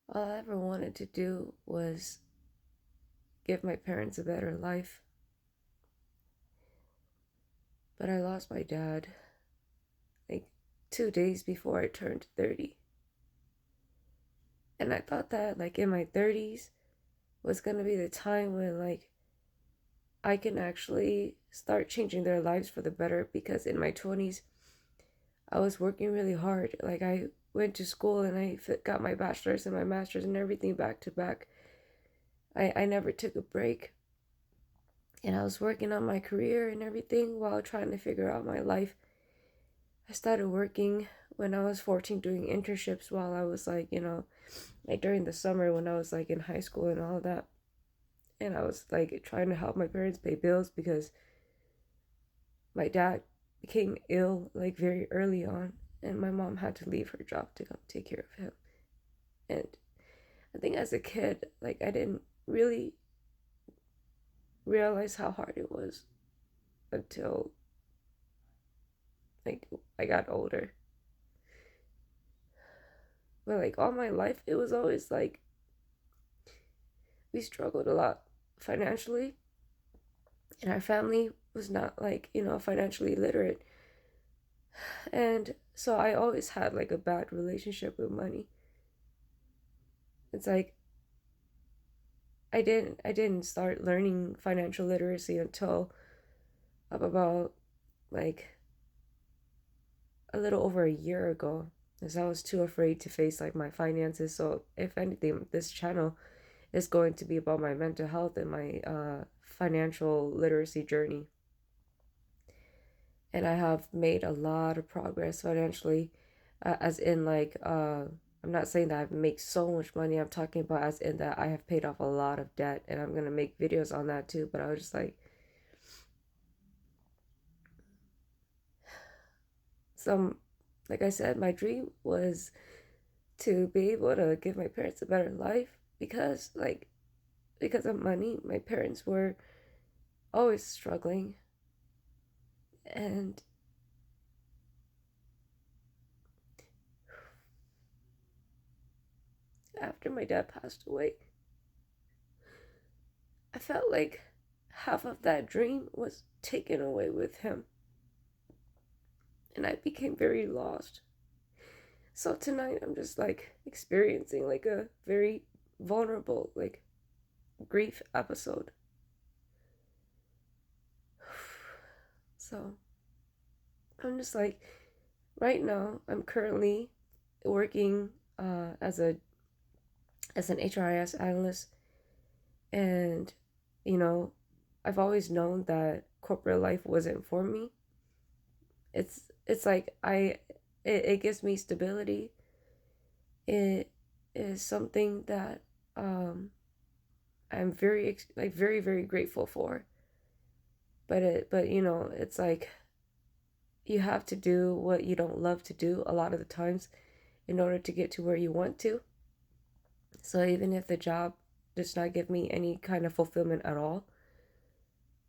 All I ever wanted to do was give my parents a better life. But I lost my dad like 2 days before I turned 30. And I thought that like in my 30s was going to be the time when like I can actually start changing their lives for the better, because in my 20s I was working really hard. Like I went to school and I got my bachelor's and my master's and everything back to back. I never took a break. And I was working on my career and everything while trying to figure out my life. I started working when I was 14, doing internships while I was like, like during the summer when I was like in high school and all that. And I was like trying to help my parents pay bills because my dad became ill like very early on, and my mom had to leave her job to come take care of him. And I think as a kid, like I didn't really realize how hard it was until like I got older. But like all my life, it was always like we struggled a lot financially, and our family was not like, financially literate. And so I always had like a bad relationship with money. It's like I didn't start learning financial literacy until up about like a little over a year ago, as I was too afraid to face like my finances. So if anything, this channel is going to be about my mental health and my financial literacy journey. And I have made a lot of progress financially, as in like I'm not saying that I've made so much money. I'm talking about as in that I have paid off a lot of debt, and I'm gonna make videos on that too. But I was just some like I said, my dream was to be able to give my parents a better life, because of money. My parents were always struggling, and after my dad passed away, I felt like half of that dream was taken away with him, and I became very lost. So tonight I'm just like experiencing like a very vulnerable like grief episode. So I'm just like, right now I'm currently working as an HRIS analyst, and you know I've always known that corporate life wasn't for me. It's like it gives me stability. It is something that um I'm very like very very grateful for. But it's like you have to do what you don't love to do a lot of the times in order to get to where you want to. So even if the job does not give me any kind of fulfillment at all,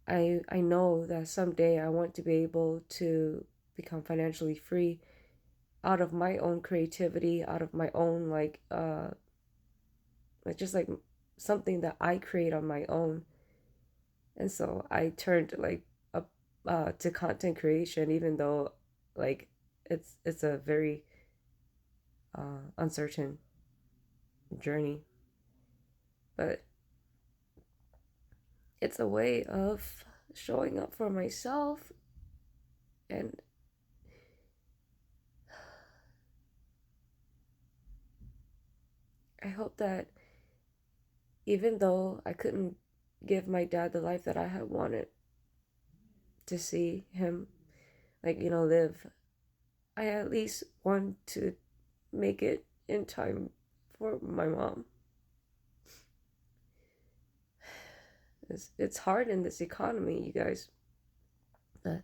I know that someday I want to be able to become financially free out of my own creativity, out of my own like just like something that I create on my own. And so I turned like up to content creation, even though like it's a very uncertain journey, but it's a way of showing up for myself. And I hope that even though I couldn't give my dad the life that I had wanted to see him like, live, I at least want to make it in time for my mom. It's hard in this economy, you guys. But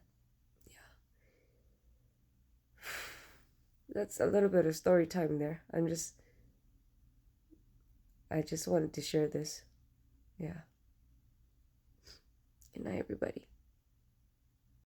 yeah, that's a little bit of story time there. I just wanted to share this. Yeah. Good night, everybody.